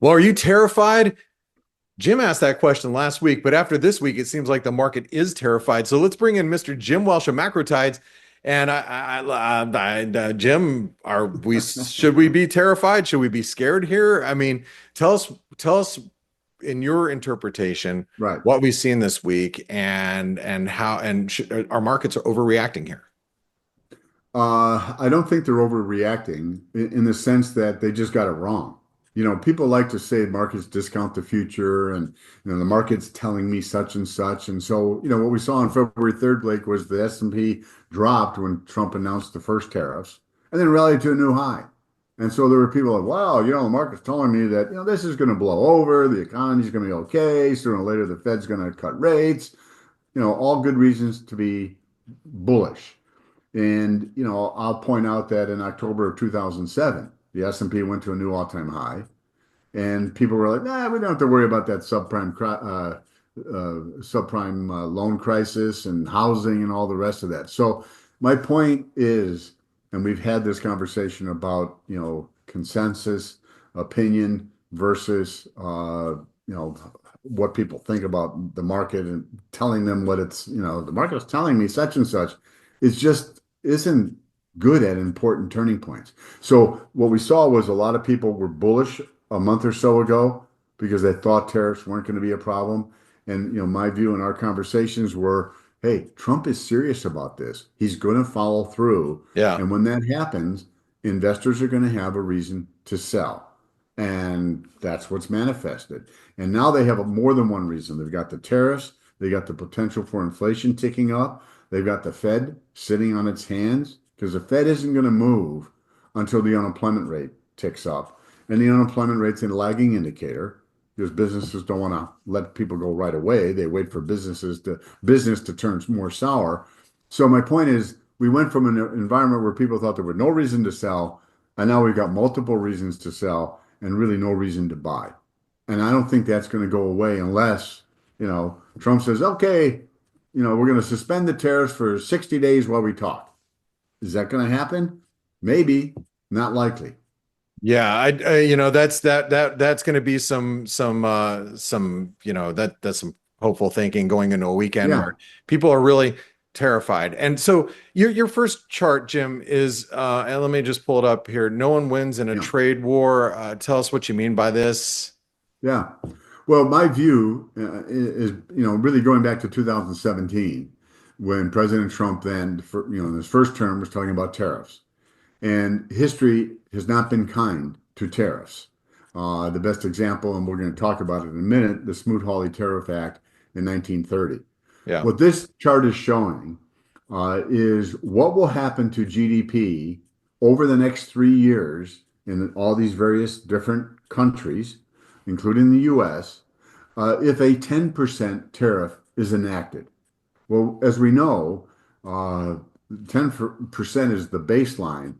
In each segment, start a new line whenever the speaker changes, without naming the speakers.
Well, are you terrified? Jim asked that question last week, but after this week, it seems like the market is terrified. So let's bring in Mr. Jim Welsh of Macro Tides. And Jim, are we? Should we be terrified? Should we be scared here? I mean, tell us in your interpretation
Right.
what we've seen this week and how our markets are overreacting here.
I don't think they're overreacting in the sense that they just got it wrong. People like to say markets discount the future and the market's telling me such and such. And so, what we saw on February 3rd, Blake, was the S&P dropped when Trump announced the first tariffs and then rallied to a new high. And so there were people like, wow, the market's telling me that, this is going to blow over, the economy's going to be okay, sooner or later the Fed's going to cut rates, all good reasons to be bullish. And, I'll point out that in October of 2007, the S&P went to a new all-time high. And people were like, we don't have to worry about that subprime loan crisis and housing and all the rest of that. So my point is, and we've had this conversation about, consensus, opinion versus, what people think about the market and telling them what it's, the market is telling me such and such. It's just isn't good at important turning points. So what we saw was a lot of people were bullish a month or so ago because they thought tariffs weren't going to be a problem. And my view in our conversations were, hey, Trump is serious about this. He's going to follow through.
Yeah.
And when that happens, investors are going to have a reason to sell. And that's what's manifested. And now they have more than one reason. They've got the tariffs, they got the potential for inflation ticking up. They've got the Fed sitting on its hands because the Fed isn't going to move until the unemployment rate ticks up. And the unemployment rate's a lagging indicator because businesses don't want to let people go right away. They wait for business to turn more sour. So my point is, we went from an environment where people thought there was no reason to sell, and now we've got multiple reasons to sell and really no reason to buy. And I don't think that's going to go away unless, Trump says, okay, we're going to suspend the tariffs for 60 days while we talk. Is that going to happen? Maybe, not likely.
Yeah, that's going to be some that's some hopeful thinking going into a weekend
Yeah,
where people are really terrified. And so your first chart, Jim, is and let me just pull it up here. No one wins in a
yeah,
trade war. Tell us what you mean by this.
yeah. Well, my view is, really going back to 2017 when President Trump then, in his first term was talking about tariffs. And history has not been kind to tariffs. The best example, and we're going to talk about it in a minute, the Smoot Hawley Tariff Act in 1930.
Yeah.
What this chart is showing is what will happen to GDP over the next 3 years in all these various different countries, including the US, if a 10% tariff is enacted. Well, as we know, 10% is the baseline.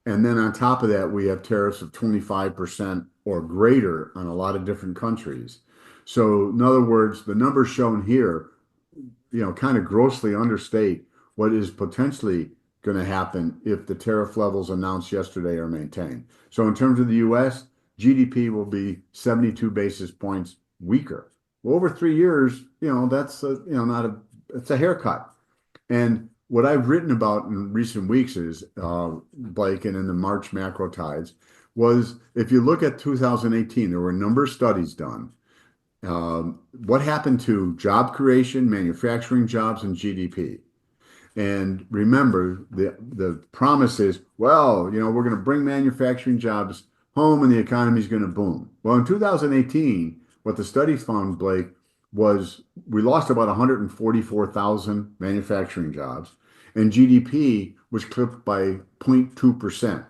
And then on top of that, we have tariffs of 25% or greater on a lot of different countries. So, in other words, the numbers shown here, kind of grossly understate what is potentially going to happen if the tariff levels announced yesterday are maintained. So, in terms of the US, GDP will be 72 basis points weaker. Well, over 3 years, that's not it's a haircut. And what I've written about in recent weeks is, Blake, and in the March macro tides, was if you look at 2018, there were a number of studies done. What happened to job creation, manufacturing jobs, and GDP? And remember, the promise is, well, we're going to bring manufacturing jobs home and the economy is going to boom. Well, in 2018, what the studies found, Blake, was we lost about 144,000 manufacturing jobs, and GDP was clipped by 0.2%.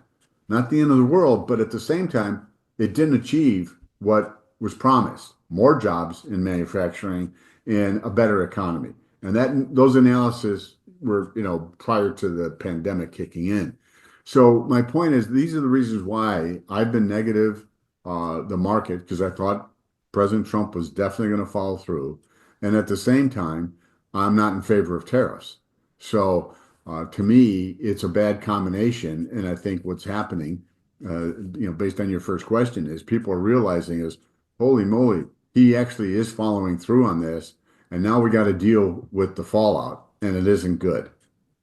Not the end of the world, but at the same time, it didn't achieve what was promised, more jobs in manufacturing and a better economy. And those analyses were, prior to the pandemic kicking in. So my point is, these are the reasons why I've been negative the market because I thought President Trump was definitely going to follow through, and at the same time, I'm not in favor of tariffs. So to me, it's a bad combination, and I think what's happening based on your first question, is people are realizing is, holy moly, he actually is following through on this, and now we got to deal with the fallout, and it isn't good.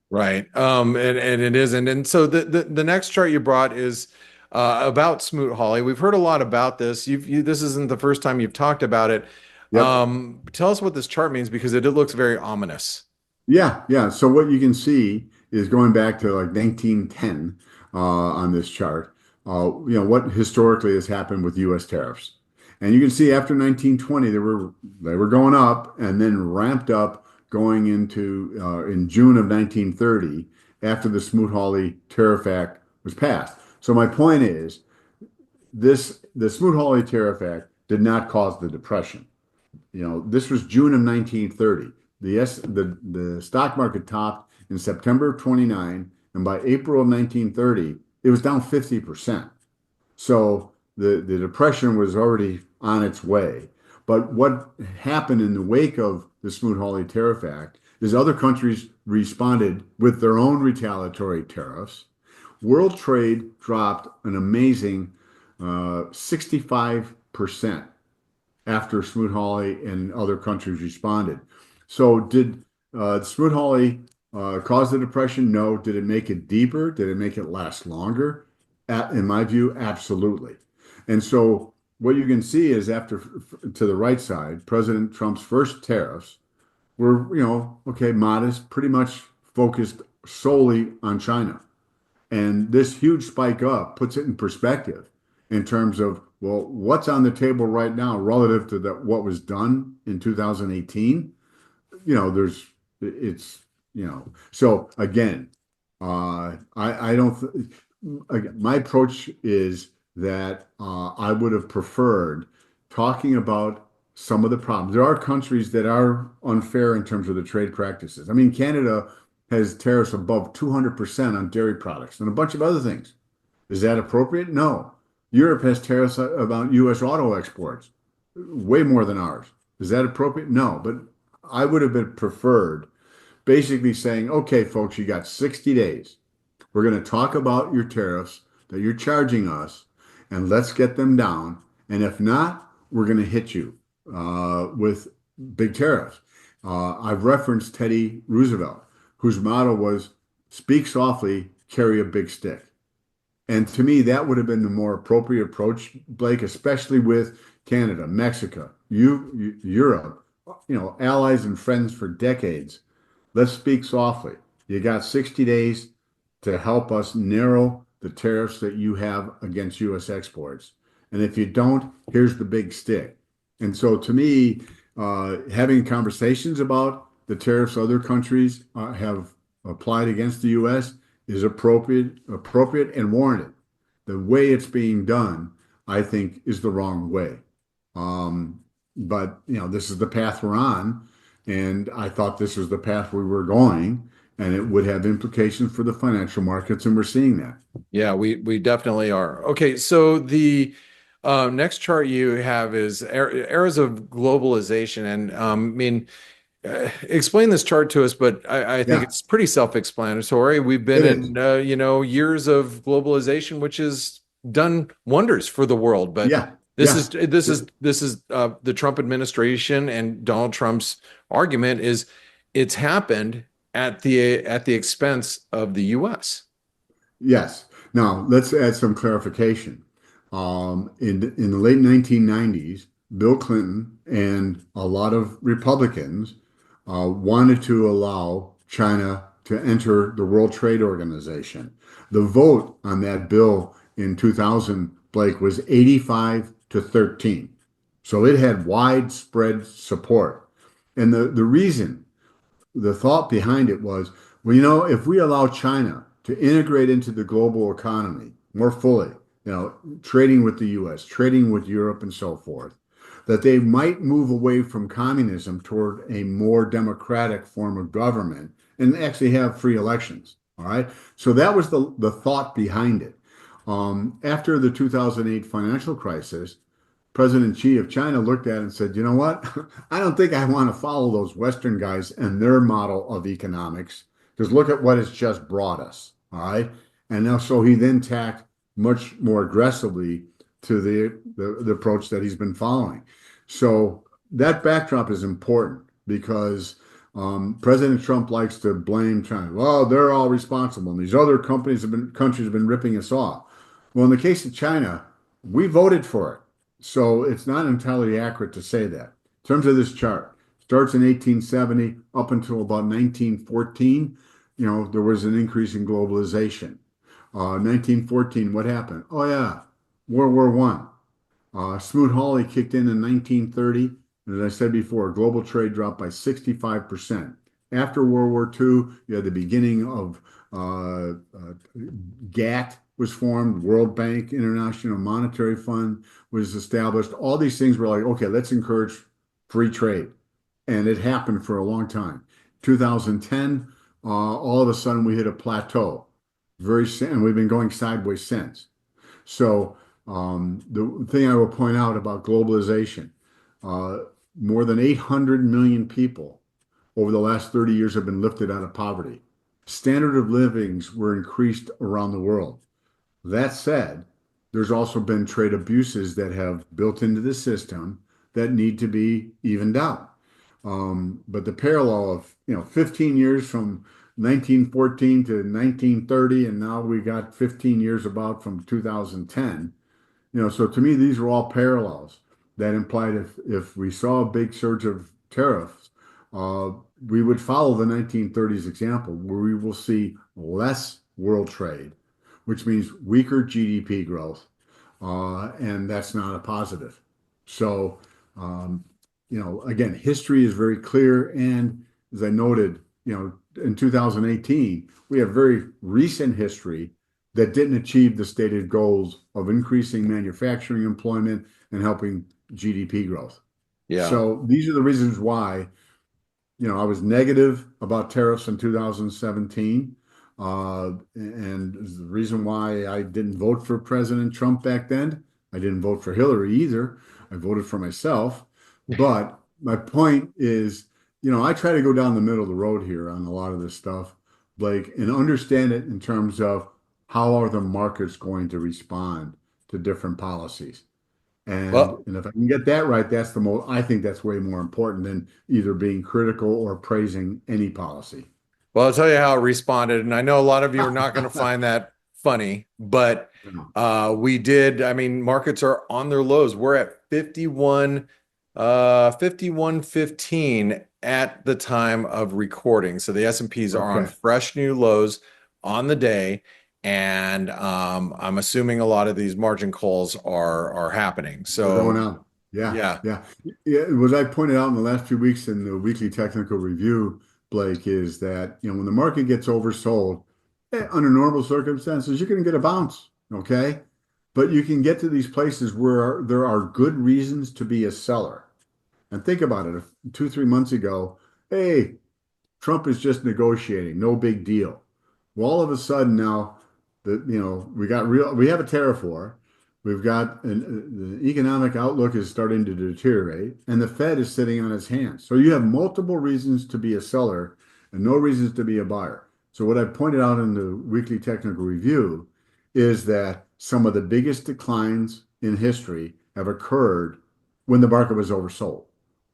Right. And it isn't. And so the next chart you brought is about Smoot Hawley. We've heard a lot about this. This isn't the first time you've talked about it.
Yep.
Tell us what this chart means because it looks very ominous.
Yeah, yeah. So what you can see is going back to like 1910 on this chart. What historically has happened with U.S. tariffs, and you can see after 1920 they were going up and then ramped up going into in June of 1930 after the Smoot-Hawley Tariff Act was passed. So my point is the Smoot-Hawley Tariff Act did not cause the depression. This was June of 1930. The stock market topped in September of 29, and by April of 1930, it was down 50%. So the depression was already on its way. But what happened in the wake of the Smoot-Hawley Tariff Act is other countries responded with their own retaliatory tariffs. World trade dropped an amazing 65% after Smoot-Hawley and other countries responded. So did Smoot-Hawley cause the depression? No. Did it make it deeper? Did it make it last longer? In my view, absolutely. And so what you can see is to the right side, President Trump's first tariffs were, okay, modest, pretty much focused solely on China. And this huge spike up puts it in perspective in terms of, well, what's on the table right now relative to what was done in 2018? There's, it's, so again, I don't, again, my approach is that I would have preferred talking about some of the problems. There are countries that are unfair in terms of the trade practices. I mean, Canada has tariffs above 200% on dairy products and a bunch of other things. Is that appropriate? No. Europe has tariffs about U.S. auto exports, way more than ours. Is that appropriate? No. But I would have been preferred basically saying, okay, folks, you got 60 days. We're going to talk about your tariffs that you're charging us, and let's get them down. And if not, we're going to hit you with big tariffs. I've referenced Teddy Roosevelt, whose motto was speak softly, carry a big stick. And to me, that would have been the more appropriate approach, Blake, especially with Canada, Mexico, Europe, allies and friends for decades. Let's speak softly. You got 60 days to help us narrow the tariffs that you have against U.S. exports. And if you don't, here's the big stick. And so to me, having conversations about the tariffs other countries have applied against the U.S. is appropriate and warranted. The way it's being done, I think, is the wrong way. But this is the path we're on, and I thought this was the path we were going, and it would have implications for the financial markets, and we're seeing that.
Yeah, we definitely are. Okay, so the next chart you have is eras of globalization, and I mean, explain this chart to us, but I think
Yeah,
it's pretty self-explanatory. We've been
it is.
in years of globalization, which has done wonders for the world. But
Yeah, yeah.
the Trump administration and Donald Trump's argument is it's happened at the expense of the U.S.
Yes. Now, let's add some clarification. In the late 1990s, Bill Clinton and a lot of Republicans wanted to allow China to enter the World Trade Organization. The vote on that bill in 2000, Blake, was 85 to 13. So it had widespread support. And the thought behind it was, well, if we allow China to integrate into the global economy more fully, trading with the US, trading with Europe, and so forth, that they might move away from communism toward a more democratic form of government and actually have free elections. All right. So that was the thought behind it. After the 2008 financial crisis, President Xi of China looked at it and said, you know what? I don't think I want to follow those Western guys and their model of economics because look at what it's just brought us. All right. And now, so he then tacked much more aggressively to the approach that he's been following. So that backdrop is important because President Trump likes to blame China. Well, they're all responsible, and these other countries have been ripping us off. Well, in the case of China, we voted for it, so it's not entirely accurate to say that. In terms of this chart, starts in 1870 up until about 1914. There was an increase in globalization. 1914, what happened? Oh yeah, World War One. Smoot Hawley kicked in 1930. And as I said before, global trade dropped by 65%. After World War II, you had the beginning of GATT was formed, World Bank, International Monetary Fund was established. All these things were like, okay, let's encourage free trade. And it happened for a long time. 2010, all of a sudden we hit a plateau. And we've been going sideways since. So the thing I will point out about globalization, uh, more than 800 million people over the last 30 years have been lifted out of poverty. Standard of livings were increased around the world. That said, there's also been trade abuses that have built into the system that need to be evened out. But the parallel of 15 years from 1914 to 1930, and now we got 15 years about from 2010. So to me, these are all parallels that implied if we saw a big surge of tariffs, uh, we would follow the 1930s example, where we will see less world trade, which means weaker GDP growth, and that's not a positive. So, again, history is very clear, and as I noted, in 2018, we have very recent history that didn't achieve the stated goals of increasing manufacturing employment and helping GDP growth.
Yeah.
So these are the reasons why, I was negative about tariffs in 2017. And the reason why I didn't vote for President Trump back then, I didn't vote for Hillary either. I voted for myself. But my point is, I try to go down the middle of the road here on a lot of this stuff, Blake, and understand it in terms of how are the markets going to respond to different policies. And
Well,
and if I can get that right, I think that's way more important than either being critical or praising any policy.
I'll tell you how it responded, and I know a lot of you are not going to find that funny, but
Yeah.
we did. I mean, markets are on their lows. We're at 51.15 at the time of recording. So the S&Ps are on
Okay.
fresh new lows on the day, and I'm assuming a lot of these margin calls are happening.
They're going
So
out. Yeah.
yeah.
Yeah. Yeah. What I pointed out in the last few weeks in the weekly technical review, Blake, is that, when the market gets oversold, under normal circumstances, you can get a bounce. Okay. But you can get to these places where there are good reasons to be a seller. And think about it. 2, 3 months ago, hey, Trump is just negotiating, no big deal. Well, all of a sudden now that we have a tariff war, we've got the economic outlook is starting to deteriorate, and the Fed is sitting on its hands. So you have multiple reasons to be a seller and no reasons to be a buyer. So what I pointed out in the weekly technical review is that some of the biggest declines in history have occurred when the market was oversold.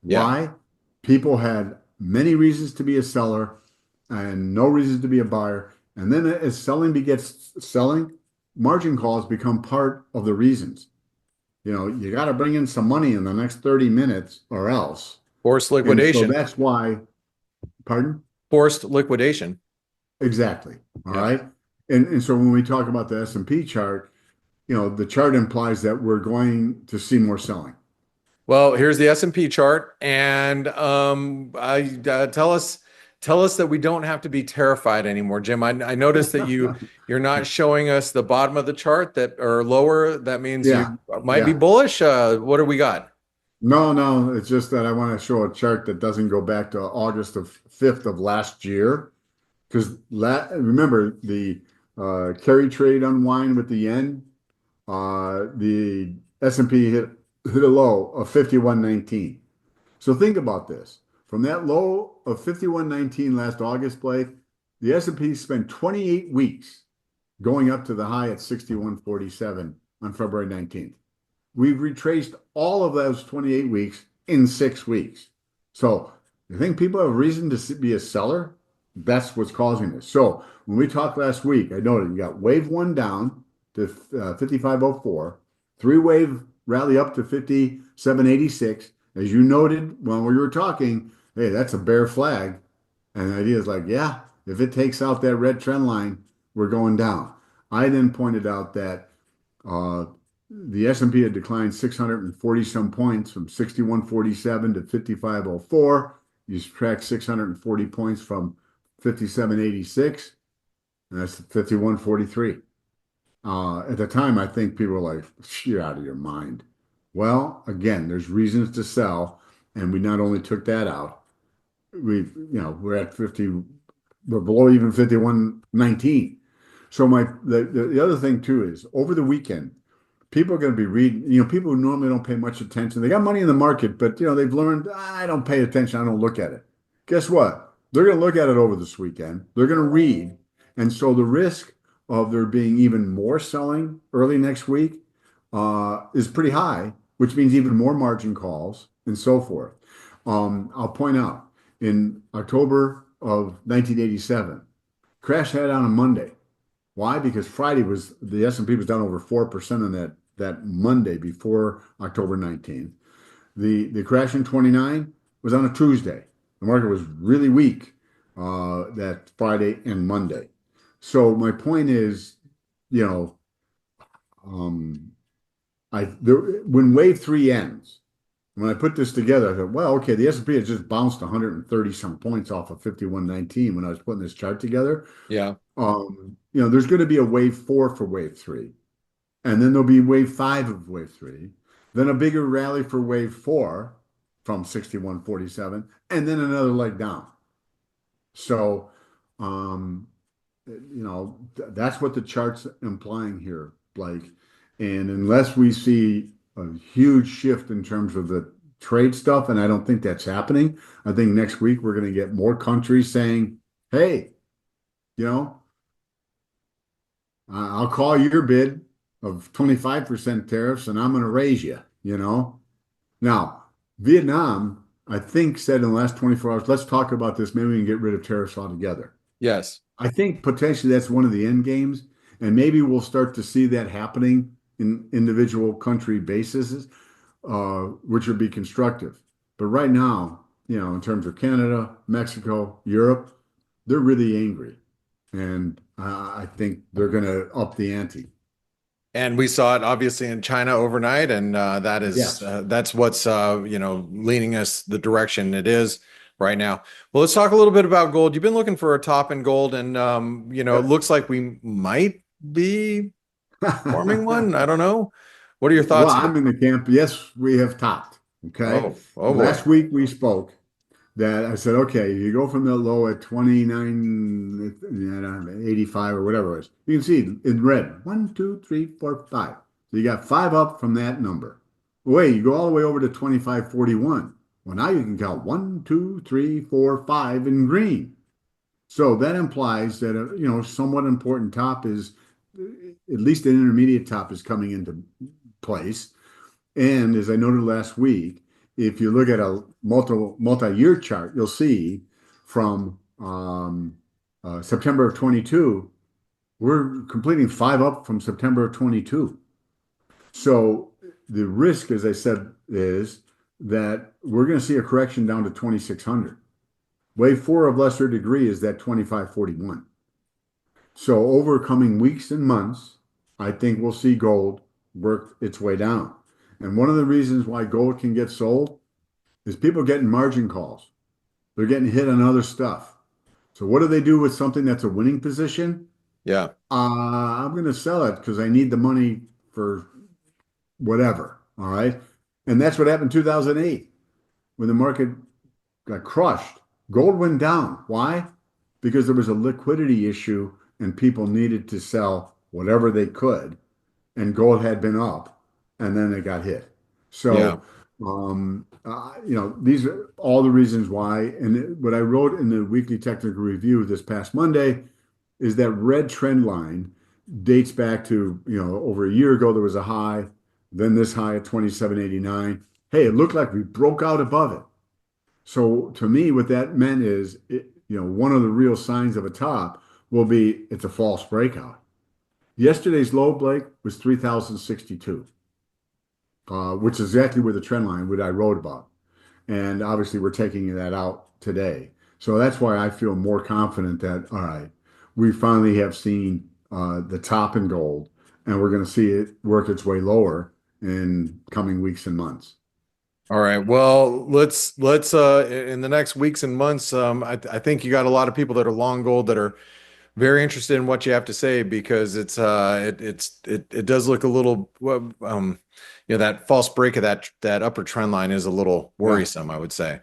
Yeah.
Why? People had many reasons to be a seller and no reasons to be a buyer. And then as selling begets selling, margin calls become part of the reasons. You got to bring in some money in the next 30 minutes or else.
Forced
And so
liquidation.
that's why, pardon?
Forced liquidation.
Exactly. All
Yeah.
right. And so when we talk about the S&P chart, the chart implies that we're going to see more selling.
Well, here's the S&P chart, and tell us that we don't have to be terrified anymore, Jim. I noticed that you're not showing us the bottom of the chart that or lower. That means
Yeah.
you might be
Yeah.
bullish. What do we got?
No, no, it's just that I want to show a chart that doesn't go back to August of 5th of last year. Because remember the carry trade unwind with the yen, the S&P hit a low of 51.19. So think about this. From that low of 51.19 last August, Blake, the S&P spent 28 weeks going up to the high at 61.47 on February 19th. We've retraced all of those 28 weeks in 6 weeks. So you think people have reason to be a seller? That's what's causing this. So when we talked last week, I noted you got wave one down to 55.04, three wave rally up to 57.86. As you noted when we were talking, hey, that's a bear flag. And the idea is like, yeah, if it takes out that red trend line, we're going down. I then pointed out that uh, the S&P had declined 640 some points from 61.47 to 55.04. You subtract 640 points from 57.86, and that's 51.43. At the time, I think people were like, you're out of your mind. Well, again, there's reasons to sell, and we not only took that out, we're at 50, we're below even 51.19. So the other thing too is over the weekend, people are going to be reading, people who normally don't pay much attention. They got money in the market, but they've learned, I don't pay attention, I don't look at it. Guess what? They're going to look at it over this weekend. They're going to read. And so the risk of there being even more selling early next week is pretty high, which means even more margin calls and so forth. I'll point out in October of 1987, crash had on a Monday. Why? Because Friday was the S&P was down over 4% on that Monday before October 19th. The crash in 29 was on a Tuesday. The market was really weak that Friday and Monday. So my point is, you know, um, when wave three ends, when I put this together, I thought, well, okay, the S&P has just bounced 130 some points off of 51.19 when I was putting this chart together.
Yeah.
There's going to be a wave four for wave three, and then there'll be wave five of wave three, then a bigger rally for wave four from 61.47, and then another leg down. So, that's what the chart's implying here, Blake. And unless we see a huge shift in terms of the trade stuff, and I don't think that's happening, I think next week we're going to get more countries saying, hey, you know, I'll call your bid of 25% tariffs and I'm going to raise you. Now, Vietnam, I think, said in the last 24 hours, let's talk about this. Maybe we can get rid of tariffs altogether.
Yes.
I think potentially that's one of the end games, and maybe we'll start to see that happening in individual country bases, which would be constructive. But right now, in terms of Canada, Mexico, Europe, they're really angry, and I think they're going to up the ante.
And we saw it obviously in China overnight, and
Yes.
that's what's leaning us the direction it is right now. Well, let's talk a little bit about gold. You've been looking for a top in gold, and it
Yep.
looks like we might be forming one. I don't know. What are your
Well,
thoughts here?
I'm in the camp. Yes, we have topped. Okay.
Oh boy.
Last week we spoke that I said, okay, you go from the low at 29.85 or whatever it was. You can see in red, 1, 2, 3, 4, 5. So you got five up from that number. Wait, you go all the way over to 25.41. Well, now you can count 1, 2, 3, 4, 5 in green. So that implies that somewhat important top is at least an intermediate top is coming into place. And as I noted last week, if you look at a multi-year chart, you'll see from September of 22, we're completing five up from September of 22. So the risk, as I said, is that we're going to see a correction down to 2,600. Wave four of lesser degree is that 25.41. So over coming weeks and months, I think we'll see gold work its way down. And one of the reasons why gold can get sold is people getting margin calls. They're getting hit on other stuff. So what do they do with something that's a winning position?
Yeah.
I'm going to sell it because I need the money for whatever. All right. And that's what happened in 2008 when the market got crushed. Gold went down. Why? Because there was a liquidity issue and people needed to sell whatever they could, and gold had been up, and then it got hit.
Yeah.
So, these are all the reasons why. And what I wrote in the weekly technical review this past Monday is that red trend line dates back to, over a year ago, there was a high, then this high at 27.89. Hey, it looked like we broke out above it. So to me, what that meant is, one of the real signs of a top will be it's a false breakout. Yesterday's low, Blake, was 3,062, which is exactly where the trend line, what I wrote about. And obviously, we're taking that out today. So that's why I feel more confident that, all right, we finally have seen the top in gold, and we're going to see it work its way lower in coming weeks and months.
All right. Well, let's in the next weeks and months, I think you got a lot of people that are long gold that are very interested in what you have to say because it does look a little well, that false break of that upper trend line is a little
Yeah.
worrisome, I would say.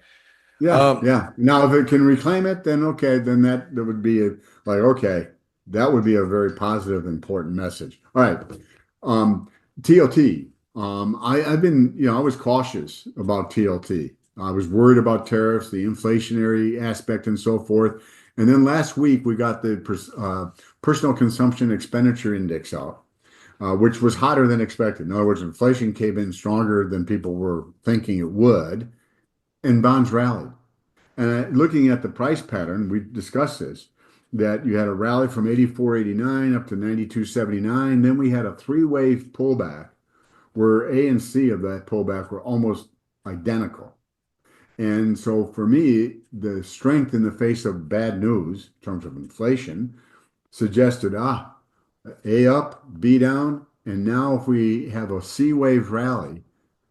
Yeah,
Um,
yeah. Now, if it can reclaim it, then okay, then that would be like, okay, that would be a very positive, important message. All right. TLT. I've been, I was cautious about TLT. I was worried about tariffs, the inflationary aspect, and so forth. And then last week we got the personal consumption expenditure index out, which was hotter than expected. In other words, inflation came in stronger than people were thinking it would, and bonds rallied. And looking at the price pattern, we discussed this, that you had a rally from 84.89 up to 92.79. Then we had a three-wave pullback where A and C of that pullback were almost identical. And so for me, the strength in the face of bad news in terms of inflation suggested, A up, B down. And now if we have a C wave rally,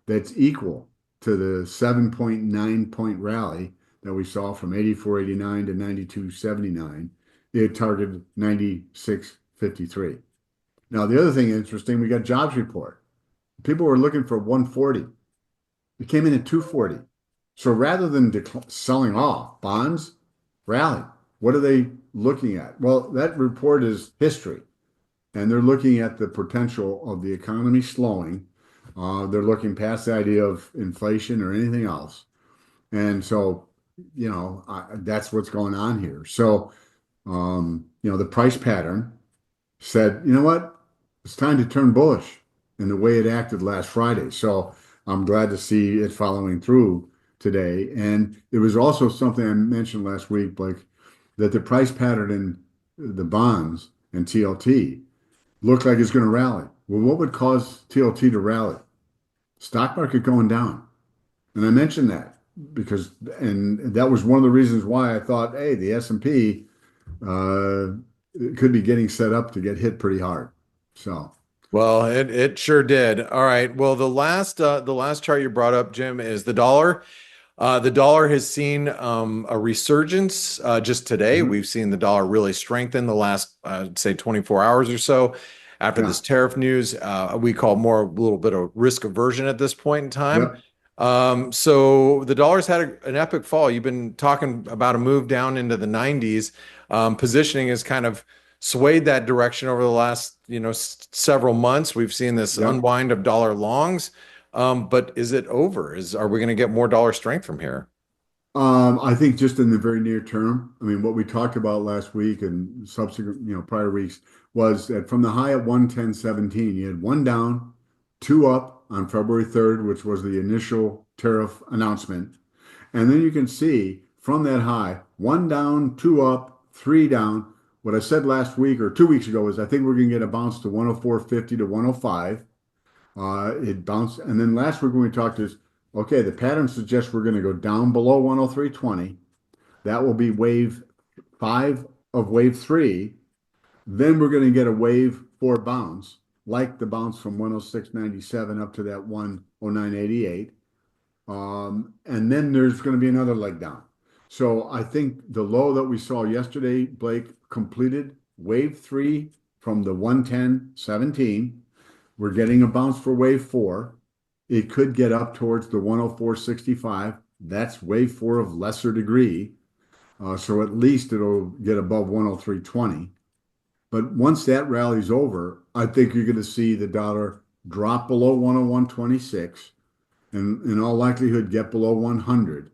that's equal to the 7.9 point rally that we saw from 84.89 to 92.79. It targeted 96.53. Now, the other thing interesting, we got jobs report. People were looking for 140. It came in at 240. So rather than selling off, bonds rally. What are they looking at? Well, that report is history, and they're looking at the potential of the economy slowing. They're looking past the idea of inflation or anything else. And so, that's what's going on here. So, the price pattern said, you know what? It's time to turn bullish in the way it acted last Friday. So I'm glad to see it following through today. And it was also something I mentioned last week, Blake, that the price pattern in the bonds and TLT looked like it's going to rally. Well, what would cause TLT to rally? Stock market going down. And I mentioned that because, and that was one of the reasons why I thought, hey, the S&P uh, could be getting set up to get hit pretty hard. So,
well, it sure did. All right. Well, the last chart you brought up, Jim, is the dollar. The dollar has seen a resurgence just today.
mhm,
We've seen the dollar really strengthen the last, say, 24 hours or so after
yeah,
this tariff news. We call more a little bit of risk aversion at this point in time.
yep.
So the dollar's had an epic fall. You've been talking about a move down into the 90s. Positioning has kind of swayed that direction over the last, several months. We've seen this
Yep.
unwind of dollar longs. But is it over? Are we going to get more dollar strength from here?
I think just in the very near term, I mean, what we talked about last week and subsequent, prior weeks was that from the high at 110.17, you had one down, two up on February 3rd, which was the initial tariff announcement. And then you can see from that high, one down, two up, three down. What I said last week or 2 weeks ago is I think we're going to get a bounce to 104.50 to 105. It bounced. And then last week when we talked is, okay, the pattern suggests we're going to go down below 103.20. That will be wave five of wave three. Then we're going to get a wave four bounce, like the bounce from 106.97 up to that 109.88. And then there's going to be another leg down. So I think the low that we saw yesterday, Blake, completed wave three from the 110.17. We're getting a bounce for wave four. It could get up towards the 104.65. That's wave four of lesser degree. So at least it'll get above 103.20. But once that rally's over, I think you're going to see the dollar drop below 101.26 and in all likelihood get below 100.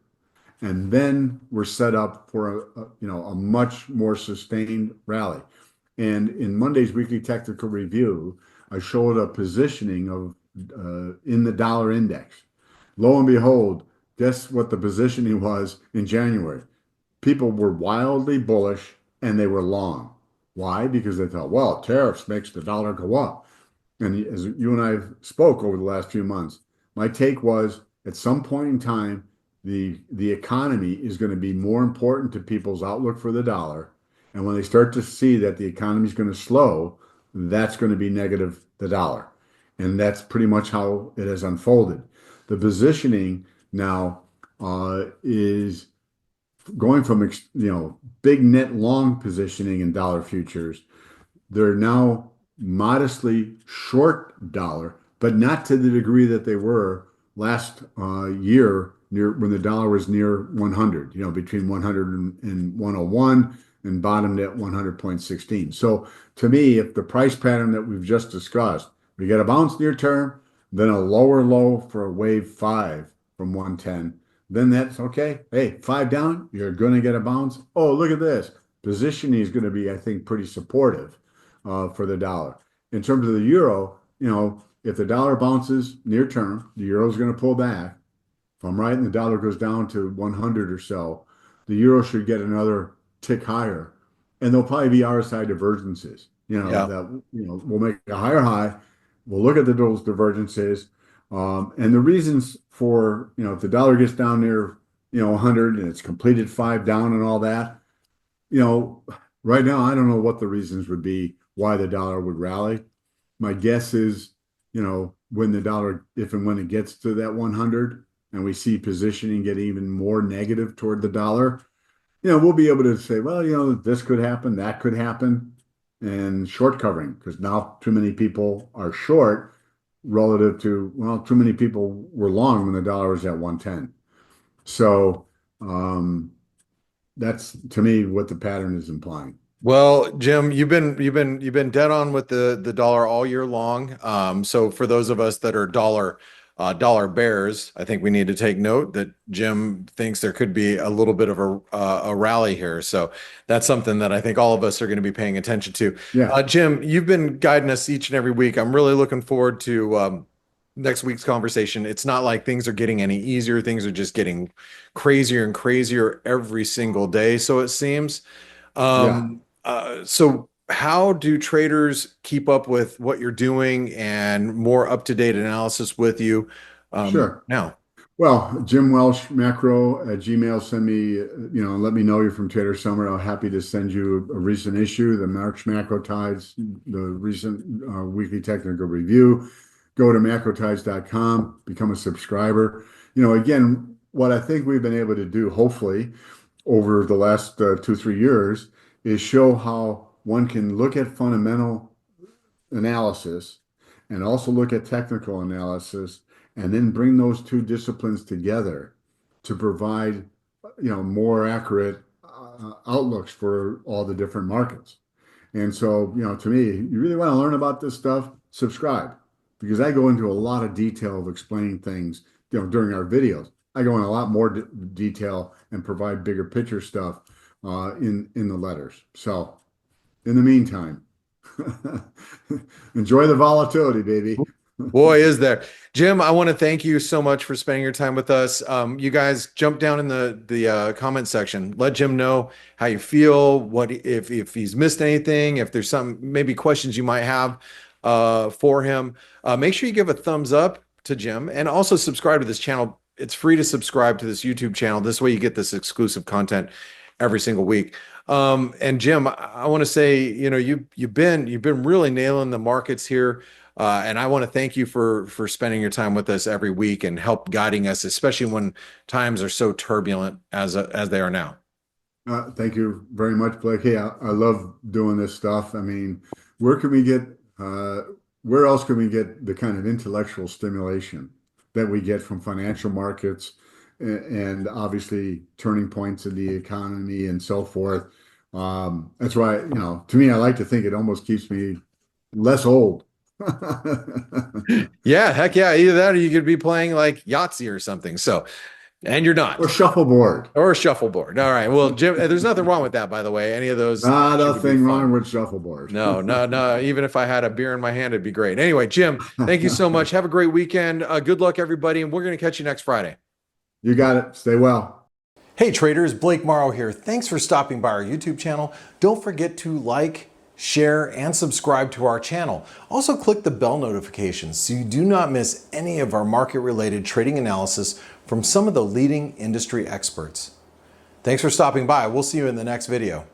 And then we're set up for a much more sustained rally. And in Monday's weekly technical review, I showed a positioning of in the dollar index. Lo and behold, guess what the positioning was in January? People were wildly bullish and they were long. Why? Because they thought, well, tariffs makes the dollar go up. And as you and I spoke over the last few months, my take was at some point in time, the economy is going to be more important to people's outlook for the dollar. And when they start to see that the economy is going to slow, that's going to be negative the dollar. And that's pretty much how it has unfolded. The positioning now is going from big net long positioning in dollar futures. They're now modestly short dollar, but not to the degree that they were last year near when the dollar was near 100, between 100 and 101 and bottomed at 100.16. So to me, if the price pattern that we've just discussed, we get a bounce near term, then a lower low for a wave five from 110, then that's okay. Hey, five down, you're going to get a bounce. Oh, look at this. Positioning is going to be, I think, pretty supportive for the dollar. In terms of the euro, if the dollar bounces near term, the euro is going to pull back. If I'm right and the dollar goes down to 100 or so, the euro should get another tick higher. And there'll probably be RSI divergences,
Yeah.
that, we'll make a higher high. We'll look at those divergences. And the reasons for, if the dollar gets down near, 100 and it's completed five down and all that, you know, right now, I don't know what the reasons would be why the dollar would rally. My guess is, when the dollar, if and when it gets to that 100 and we see positioning get even more negative toward the dollar, we'll be able to say, well, this could happen, that could happen, and short covering, because now too many people are short relative to, well, too many people were long when the dollar was at 110. So, that's to me what the pattern is implying.
Well, Jim, you've been dead on with the dollar all year long. So for those of us that are dollar bears, I think we need to take note that Jim thinks there could be a little bit of a rally here. So that's something that I think all of us are going to be paying attention to.
Yeah,
Jim, you've been guiding us each and every week. I'm really looking forward to next week's conversation. It's not like things are getting any easier. Things are just getting crazier and crazier every single day, so it seems.
yeah,
So how do traders keep up with what you're doing and more up-to-date analysis with you
sure.
now?
Well, Jim Welsh Macro at Gmail, send me, let me know you're from Trader Summer. I'm happy to send you a recent issue, the March Macro Tides, the recent weekly technical review. Go to macrotides.com, become a subscriber. Again, what I think we've been able to do, hopefully, over the last 2, 3 years, is show how one can look at fundamental analysis and also look at technical analysis and then bring those two disciplines together to provide more accurate outlooks for all the different markets. And so, to me, you really want to learn about this stuff, subscribe, because I go into a lot of detail of explaining things, during our videos. I go in a lot more detail and provide bigger picture stuff in the letters. So, in the meantime, enjoy the volatility, baby.
Boy, is there. Jim, I want to thank you so much for spending your time with us. You guys jump down in the comment section. Let Jim know how you feel, what if he's missed anything, if there's some maybe questions you might have for him. Make sure you give a thumbs up to Jim and also subscribe to this channel. It's free to subscribe to this YouTube channel. This way you get this exclusive content every single week. And Jim, I want to say, you've been really nailing the markets here. And I want to thank you for spending your time with us every week and help guiding us, especially when times are so turbulent as they are now.
Thank you very much, Blake. Hey, I love doing this stuff. I mean, where can we get, uh, where else can we get the kind of intellectual stimulation that we get from financial markets and obviously turning points in the economy and so forth? That's why, to me, I like to think it almost keeps me less old.
Yeah, heck yeah, either that or you could be playing like Yahtzee or something. So And you're
or
not.
shuffleboard.
Or shuffleboard. All right. Well, Jim, there's nothing wrong with that, by the way. Any of those
Not a
actually would be
thing wrong
fun.
with shuffleboard.
No, no, no. Even if I had a beer in my hand, it'd be great. Anyway, Jim, thank you so much. Have a great weekend. Good luck, everybody. And we're going to catch you next Friday.
You got it. Stay well.
Hey traders, Blake Morrow here. Thanks for stopping by our YouTube channel. Don't forget to like, share, and subscribe to our channel. Also click the bell notifications so you do not miss any of our market-related trading analysis from some of the leading industry experts. Thanks for stopping by. We'll see you in the next video.